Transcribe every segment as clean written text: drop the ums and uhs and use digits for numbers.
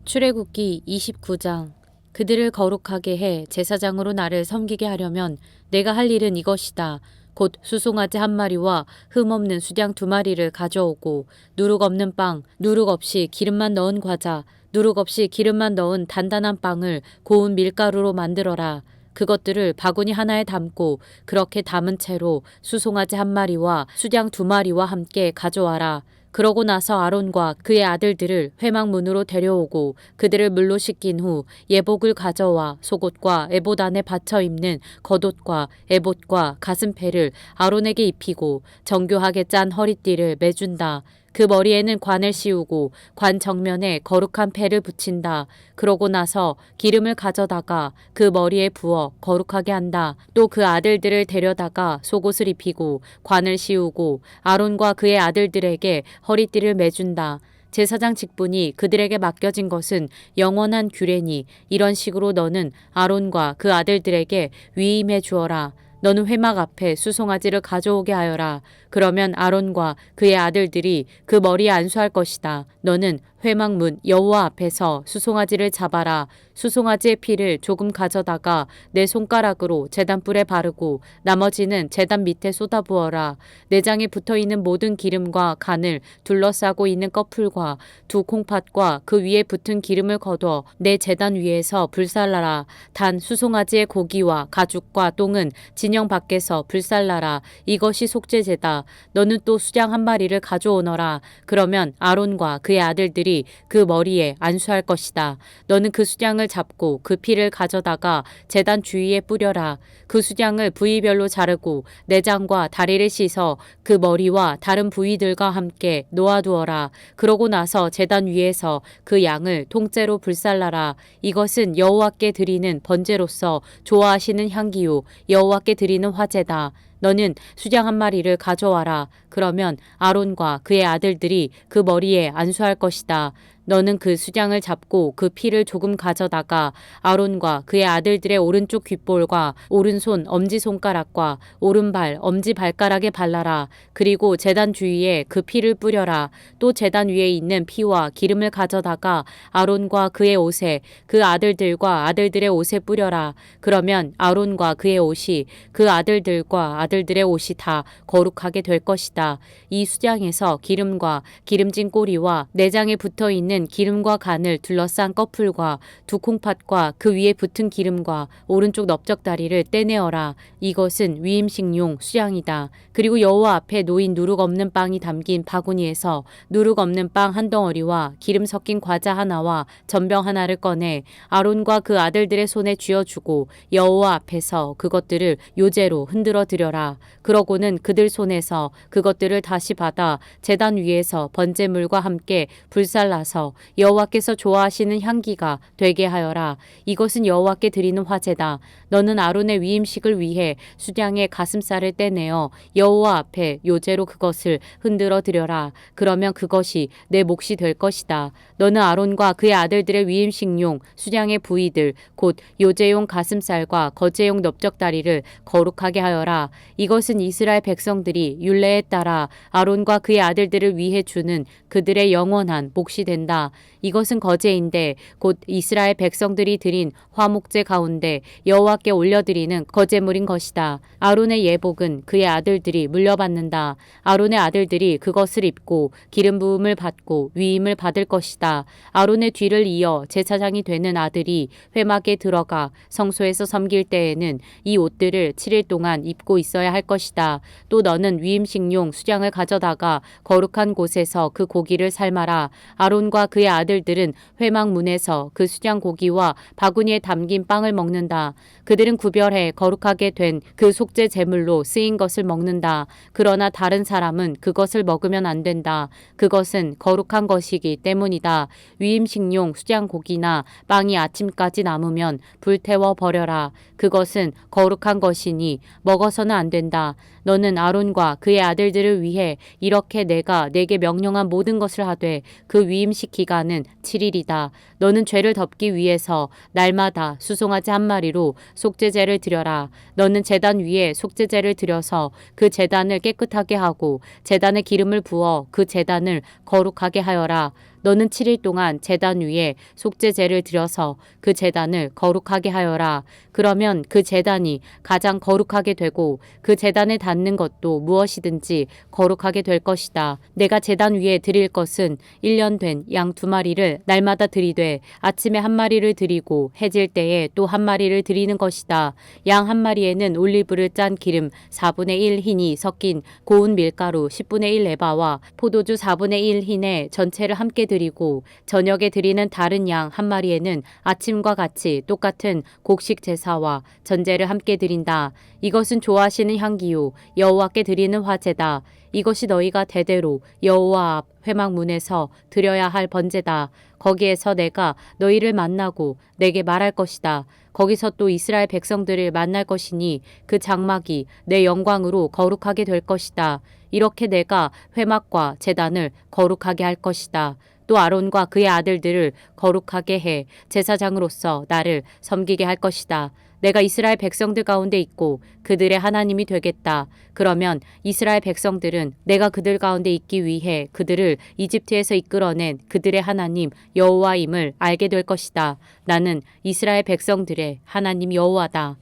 출애굽기 29장. 그들을 거룩하게 해 제사장으로 나를 섬기게 하려면 내가 할 일은 이것이다. 곧 수송아지 한 마리와 흠없는 수양 2마리를 가져오고 누룩 없는 빵, 누룩 없이 기름만 넣은 과자, 누룩 없이 기름만 넣은 단단한 빵을 고운 밀가루로 만들어라. 그것들을 바구니 하나에 담고 그렇게 담은 채로 수송아지 한 마리와 수양 2마리와 함께 가져와라. 그러고 나서 아론과 그의 아들들을 회막문으로 데려오고 그들을 물로 씻긴 후 예복을 가져와 속옷과 에봇 안에 받쳐 입는 겉옷과 에봇과 가슴패를 아론에게 입히고 정교하게 짠 허리띠를 매준다. 그 머리에는 관을 씌우고 관 정면에 거룩한 패를 붙인다. 그러고 나서 기름을 가져다가 그 머리에 부어 거룩하게 한다. 또 그 아들들을 데려다가 속옷을 입히고 관을 씌우고 아론과 그의 아들들에게 허리띠를 매준다. 제사장 직분이 그들에게 맡겨진 것은 영원한 규례니 이런 식으로 너는 아론과 그 아들들에게 위임해 주어라. 너는 회막 앞에 수송아지를 가져오게 하여라. 그러면 아론과 그의 아들들이 그 머리에 안수할 것이다. 너는 회막문 여호와 앞에서 수송아지를 잡아라. 수송아지의 피를 조금 가져다가 내 손가락으로 제단불에 바르고 나머지는 제단 밑에 쏟아부어라. 내장에 붙어있는 모든 기름과 간을 둘러싸고 있는 꺼풀과 2 콩팥과 그 위에 붙은 기름을 거둬 내 제단 위에서 불살라라. 단 수송아지의 고기와 가죽과 똥은 진영 밖에서 불살라라. 이것이 속죄제다. 너는 또 수양 한 마리를 가져오너라. 그러면 아론과 그의 아들들이 그 머리에 안수할 것이다. 너는 그 수양을 잡고 그 피를 가져다가 제단 주위에 뿌려라. 그 수양을 부위별로 자르고 내장과 다리를 씻어 그 머리와 다른 부위들과 함께 놓아두어라. 그러고 나서 제단 위에서 그 양을 통째로 불살라라. 이것은 여호와께 드리는 번제로서 좋아하시는 향기요 여호와께 드리는 화제다. 너는 수양 한 마리를 가져와라. 그러면 아론과 그의 아들들이 그 머리에 안수할 것이다. 너는 그 수양을 잡고 그 피를 조금 가져다가 아론과 그의 아들들의 오른쪽 귓볼과 오른손 엄지손가락과 오른발 엄지발가락에 발라라. 그리고 제단 주위에 그 피를 뿌려라. 또 제단 위에 있는 피와 기름을 가져다가 아론과 그의 옷에 그 아들들과 아들들의 옷에 뿌려라. 그러면 아론과 그의 옷이 그 아들들과 아들들의 옷이 다 거룩하게 될 것이다. 이 수양에서 기름과 기름진 꼬리와 내장에 붙어있는 기름과 간을 둘러싼 꺼풀과 2 콩팥과 그 위에 붙은 기름과 오른쪽 넓적다리를 떼내어라. 이것은 위임식용 수양이다. 그리고 여호와 앞에 놓인 누룩 없는 빵이 담긴 바구니에서 누룩 없는 빵 1덩어리와 기름 섞인 과자 하나와 전병 하나를 꺼내 아론과 그 아들들의 손에 쥐어주고 여호와 앞에서 그것들을 요제로 흔들어 드려라. 그러고는 그들 손에서 그것들을 다시 받아 제단 위에서 번제물과 함께 불살라서 여호와께서 좋아하시는 향기가 되게 하여라. 이것은 여호와께 드리는 화제다. 너는 아론의 위임식을 위해 수양의 가슴살을 떼내어 여호와 앞에 요제로 그것을 흔들어 드려라. 그러면 그것이 내 몫이 될 것이다. 너는 아론과 그의 아들들의 위임식용 수양의 부위들 곧 요제용 가슴살과 거제용 넓적다리를 거룩하게 하여라. 이것은 이스라엘 백성들이 율례에 따라 아론과 그의 아들들을 위해 주는 그들의 영원한 몫이 된다. 이것은 거제인데 곧 이스라엘 백성들이 드린 화목제 가운데 여호와께 올려드리는 거제물인 것이다. 아론의 예복은 그의 아들들이 물려받는다. 아론의 아들들이 그것을 입고 기름 부음을 받고 위임을 받을 것이다. 아론의 뒤를 이어 제사장이 되는 아들이 회막에 들어가 성소에서 섬길 때에는 이 옷들을 7일 동안 입고 있어야 할 것이다. 또 너는 위임식용 수양을 가져다가 거룩한 곳에서 그 고기를 삶아라. 아론과 그의 아들들은 회막 문에서 그 수양 고기와 바구니에 담긴 빵을 먹는다. 그들은 구별해 거룩하게 된 그 속죄 제물로 쓰인 것을 먹는다. 그러나 다른 사람은 그것을 먹으면 안 된다. 그것은 거룩한 것이기 때문이다. 위임식용 수양 고기나 빵이 아침까지 남으면 불태워 버려라. 그것은 거룩한 것이니 먹어서는 안 된다. 너는 아론과 그의 아들들을 위해 이렇게 내가 내게 명령한 모든 것을 하되 그 위임식 기간은 7일이다. 너는 죄를 덮기 위해서 날마다 수송아지 한 마리로 속죄제를 드려라. 너는 제단 위에 속죄제를 드려서 그 제단을 깨끗하게 하고 제단에 기름을 부어 그 제단을 거룩하게 하여라. 너는 7일 동안 제단 위에 속죄제를 드려서 그 제단을 거룩하게 하여라. 그러면 그 제단이 가장 거룩하게 되고 그 제단에 닿는 것도 무엇이든지 거룩하게 될 것이다. 내가 제단 위에 드릴 것은 1년 된 양 2마리를 날마다 드리되 아침에 1마리를 드리고 해질 때에 또 1마리를 드리는 것이다. 양 1마리에는 올리브를 짠 기름 4분의 1 흰이 섞인 고운 밀가루 10분의 1 에바와 포도주 4분의 1 흰에 전체를 함께 드리고 저녁에 드리는 다른 양 1마리에는 아침과 같이 똑같은 곡식 제사와 전제를 함께 드린다. 이것은 좋아하시는 향기요 여호와께 드리는 화제다. 이것이 너희가 대대로 여호와 앞 회막문에서 드려야 할 번제다. 거기에서 내가 너희를 만나고 내게 말할 것이다. 거기서 또 이스라엘 백성들을 만날 것이니 그 장막이 내 영광으로 거룩하게 될 것이다. 이렇게 내가 회막과 제단을 거룩하게 할 것이다. 또 아론과 그의 아들들을 거룩하게 해 제사장으로서 나를 섬기게 할 것이다. 내가 이스라엘 백성들 가운데 있고 그들의 하나님이 되겠다. 그러면 이스라엘 백성들은 내가 그들 가운데 있기 위해 그들을 이집트에서 이끌어낸 그들의 하나님 여호와임을 알게 될 것이다. 나는 이스라엘 백성들의 하나님 여호와다.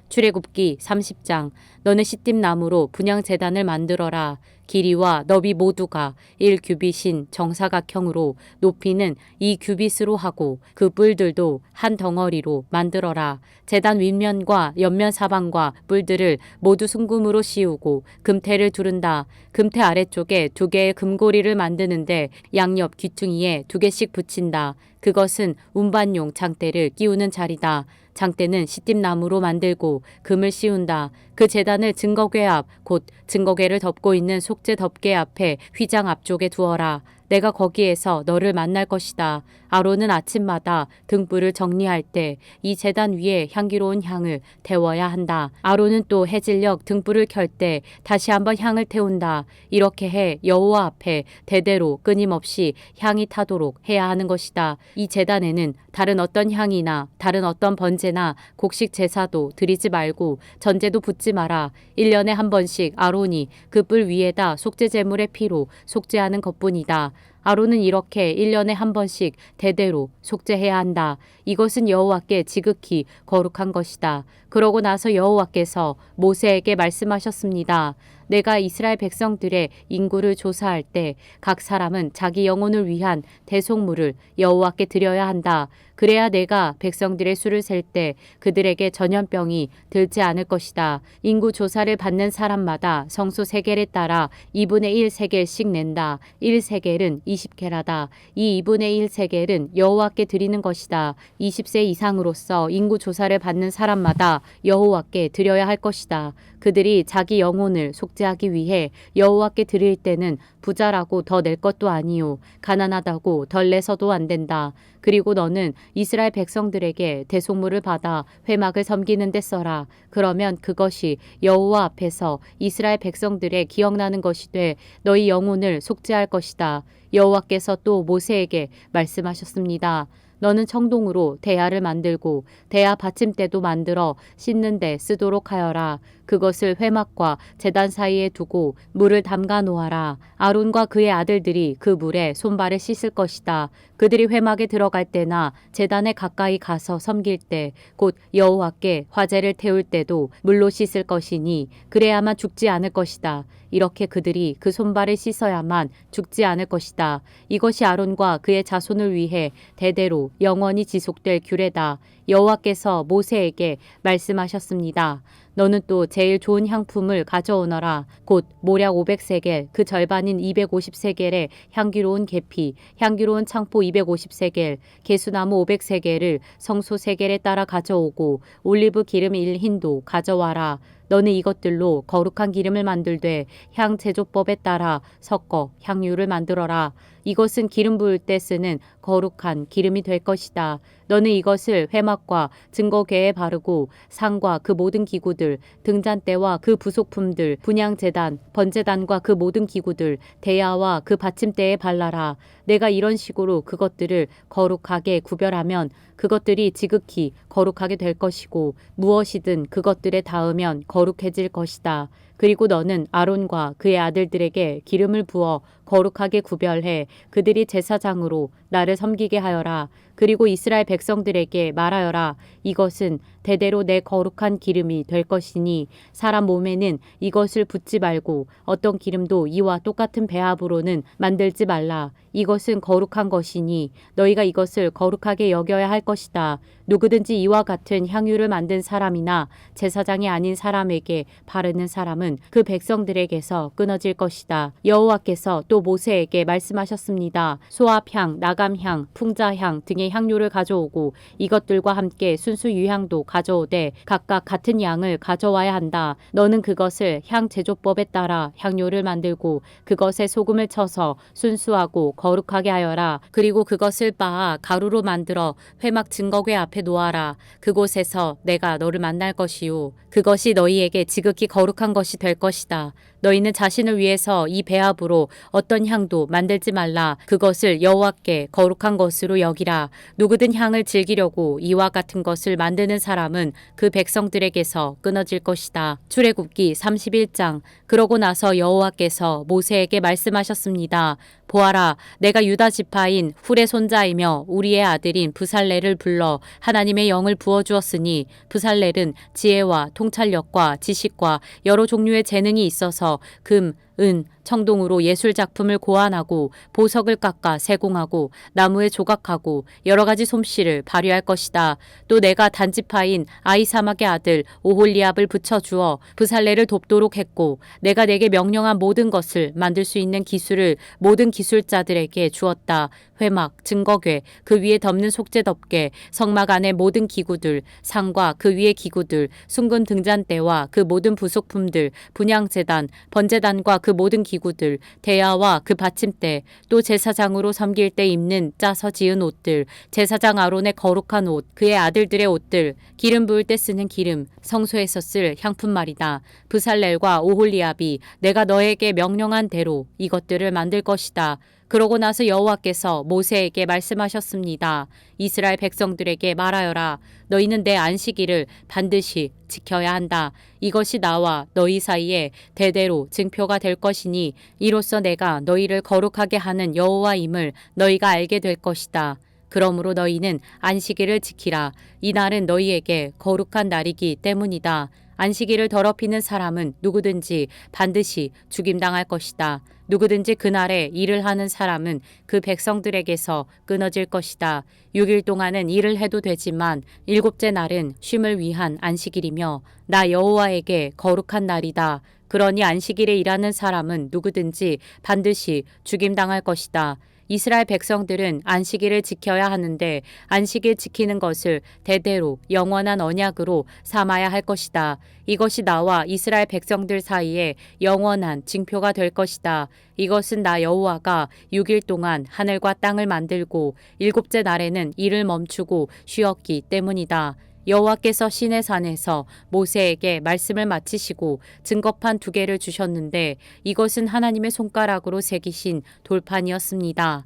출애굽기 30장. 너는 시띠임 나무로 분향 제단을 만들어라. 길이와 너비 모두가 1규빗인 정사각형으로 높이는 2규빗으로 하고 그 뿔들도 한 덩어리로 만들어라. 제단 윗면과 옆면 사방과 뿔들을 모두 순금으로 씌우고 금태를 두른다. 금태 아래쪽에 2개의 금고리를 만드는데 양옆 귀퉁이에 2개씩 붙인다. 그것은 운반용 장대를 끼우는 자리다. 장대는 시띠임 나무로 만들고 금을 씌운다. 그 제단을 증거궤 앞 곧 증거궤를 덮고 있는 속죄 덮개 앞에 휘장 앞쪽에 두어라. 내가 거기에서 너를 만날 것이다. 아론은 아침마다 등불을 정리할 때 이 제단 위에 향기로운 향을 태워야 한다. 아론은 또 해질녘 등불을 켤 때 다시 한번 향을 태운다. 이렇게 해 여호와 앞에 대대로 끊임없이 향이 타도록 해야 하는 것이다. 이 제단에는 다른 어떤 향이나 다른 어떤 번제나 곡식 제사도 드리지 말고 전제도 붓지 마라. 1년에 한 번씩 아론이 그 뿔 위에다 속죄 제물의 피로 속죄하는 것뿐이다. 아론은 이렇게 1년에 한 번씩 대대로 속죄해야 한다. 이것은 여호와께 지극히 거룩한 것이다. 그러고 나서 여호와께서 모세에게 말씀하셨습니다. 내가 이스라엘 백성들의 인구를 조사할 때 각 사람은 자기 영혼을 위한 대속물을 여호와께 드려야 한다. 그래야 내가 백성들의 수를 셀 때 그들에게 전염병이 들지 않을 것이다. 인구 조사를 받는 사람마다 성소 세겔에 따라 2분의 1 세겔씩 낸다. 1 세겔은 20케라다. 이 2분의 1 세겔은 여호와께 드리는 것이다. 20세 이상으로서 인구 조사를 받는 사람마다 여호와께 드려야 할 것이다. 그들이 자기 영혼을 속죄하기 위해 여호와께 드릴 때는 부자라고 더 낼 것도 아니요 가난하다고 덜 내서도 안 된다. 그리고 너는 이스라엘 백성들에게 대속물을 받아 회막을 섬기는 데 써라. 그러면 그것이 여호와 앞에서 이스라엘 백성들의 기억나는 것이 돼 너희 영혼을 속죄할 것이다. 여호와께서 또 모세에게 말씀하셨습니다. 너는 청동으로 대야를 만들고 대야 받침대도 만들어 씻는 데 쓰도록 하여라. 그것을 회막과 제단 사이에 두고 물을 담가 놓아라. 아론과 그의 아들들이 그 물에 손발을 씻을 것이다. 그들이 회막에 들어갈 때나 제단에 가까이 가서 섬길 때 곧 여호와께 화제를 태울 때도 물로 씻을 것이니 그래야만 죽지 않을 것이다. 이렇게 그들이 그 손발을 씻어야만 죽지 않을 것이다. 이것이 아론과 그의 자손을 위해 대대로 영원히 지속될 규례다. 여호와께서 모세에게 말씀하셨습니다. 너는 또 제일 좋은 향품을 가져오너라. 곧 모략 500세겔 그 절반인 250세겔의 향기로운 계피, 향기로운 창포 250세겔, 개수나무 500세겔을 성소 세겔에 따라 가져오고 올리브 기름 1흰도 가져와라. 너는 이것들로 거룩한 기름을 만들되 향 제조법에 따라 섞어 향유를 만들어라. 이것은 기름 부을 때 쓰는 거룩한 기름이 될 것이다. 너는 이것을 회막과 증거궤에 바르고 상과 그 모든 기구들, 등잔대와 그 부속품들, 분향제단, 번제단과 그 모든 기구들, 대야와 그 받침대에 발라라. 내가 이런 식으로 그것들을 거룩하게 구별하면 그것들이 지극히 거룩하게 될 것이고 무엇이든 그것들에 닿으면 거룩해질 것이다. 그리고 너는 아론과 그의 아들들에게 기름을 부어 거룩하게 구별해 그들이 제사장으로 나를 섬기게 하여라. 그리고 이스라엘 백성들에게 말하여라. 이것은 대대로 내 거룩한 기름이 될 것이니 사람 몸에는 이것을 붓지 말고 어떤 기름도 이와 똑같은 배합으로는 만들지 말라. 이것은 거룩한 것이니 너희가 이것을 거룩하게 여겨야 할 것이다. 누구든지 이와 같은 향유를 만든 사람이나 제사장이 아닌 사람에게 바르는 사람은 그 백성들에게서 끊어질 것이다. 여호와께서 또 모세에게 말씀하셨습니다. 소압향, 나감향, 풍자향 등의 향료를 가져오고 이것들과 함께 순수 유향도 가져오되 각각 같은 양을 가져와야 한다. 너는 그것을 향 제조법에 따라 향료를 만들고 그것에 소금을 쳐서 순수하고 거룩하게 하여라. 그리고 그것을 빻아 가루로 만들어 회막 증거궤 앞에 놓아라. 그곳에서 내가 너를 만날 것이요 그것이 너희에게 지극히 거룩한 것이 될 것이다. 너희는 자신을 위해서 이 배합으로 어떤 향도 만들지 말라. 그것을 여호와께 거룩한 것으로 여기라. 누구든 향을 즐기려고 이와 같은 것을 만드는 사람은 그 백성들에게서 끊어질 것이다. 출애굽기 31장. 그러고 나서 여호와께서 모세에게 말씀하셨습니다. 보아라, 내가 유다 지파인 훌의 손자이며 우리의 아들인 브살렐을 불러 하나님의 영을 부어주었으니 브살렐은 지혜와 통찰력과 지식과 여러 종류의 재능이 있어서 금, 은, 청동으로 예술 작품을 고안하고 보석을 깎아 세공하고 나무에 조각하고 여러 가지 솜씨를 발휘할 것이다. 또 내가 단지파인 아히사막의 아들 오홀리압을 붙여주어 브살렐을 돕도록 했고 내가 내게 명령한 모든 것을 만들 수 있는 기술을 모든 기술자들에게 주었다. 회막, 증거궤, 그 위에 덮는 속죄덮개, 성막 안의 모든 기구들, 상과 그 위의 기구들, 순금 등잔대와 그 모든 부속품들, 분향제단, 번제단과 그 모든 기구들, 대야와 그 받침대, 또 제사장으로 섬길 때 입는 짜서 지은 옷들, 제사장 아론의 거룩한 옷, 그의 아들들의 옷들, 기름 부을 때 쓰는 기름, 성소에서 쓸 향품 말이다. 브살렐과 오홀리압이 내가 너에게 명령한 대로 이것들을 만들 것이다. 그러고 나서 여호와께서 모세에게 말씀하셨습니다. 이스라엘 백성들에게 말하여라. 너희는 내 안식일을 반드시 지켜야 한다. 이것이 나와 너희 사이에 대대로 증표가 될 것이니 이로써 내가 너희를 거룩하게 하는 여호와임을 너희가 알게 될 것이다. 그러므로 너희는 안식일을 지키라. 이 날은 너희에게 거룩한 날이기 때문이다. 안식일을 더럽히는 사람은 누구든지 반드시 죽임당할 것이다. 누구든지 그날에 일을 하는 사람은 그 백성들에게서 끊어질 것이다. 6일 동안은 일을 해도 되지만 일곱째 날은 쉼을 위한 안식일이며 나 여호와에게 거룩한 날이다. 그러니 안식일에 일하는 사람은 누구든지 반드시 죽임당할 것이다. 이스라엘 백성들은 안식일을 지켜야 하는데 안식일 지키는 것을 대대로 영원한 언약으로 삼아야 할 것이다. 이것이 나와 이스라엘 백성들 사이에 영원한 징표가 될 것이다. 이것은 나 여호와가 6일 동안 하늘과 땅을 만들고 일곱째 날에는 일을 멈추고 쉬었기 때문이다. 여호와께서 시내산에서 모세에게 말씀을 마치시고 증거판 2개를 주셨는데 이것은 하나님의 손가락으로 새기신 돌판이었습니다.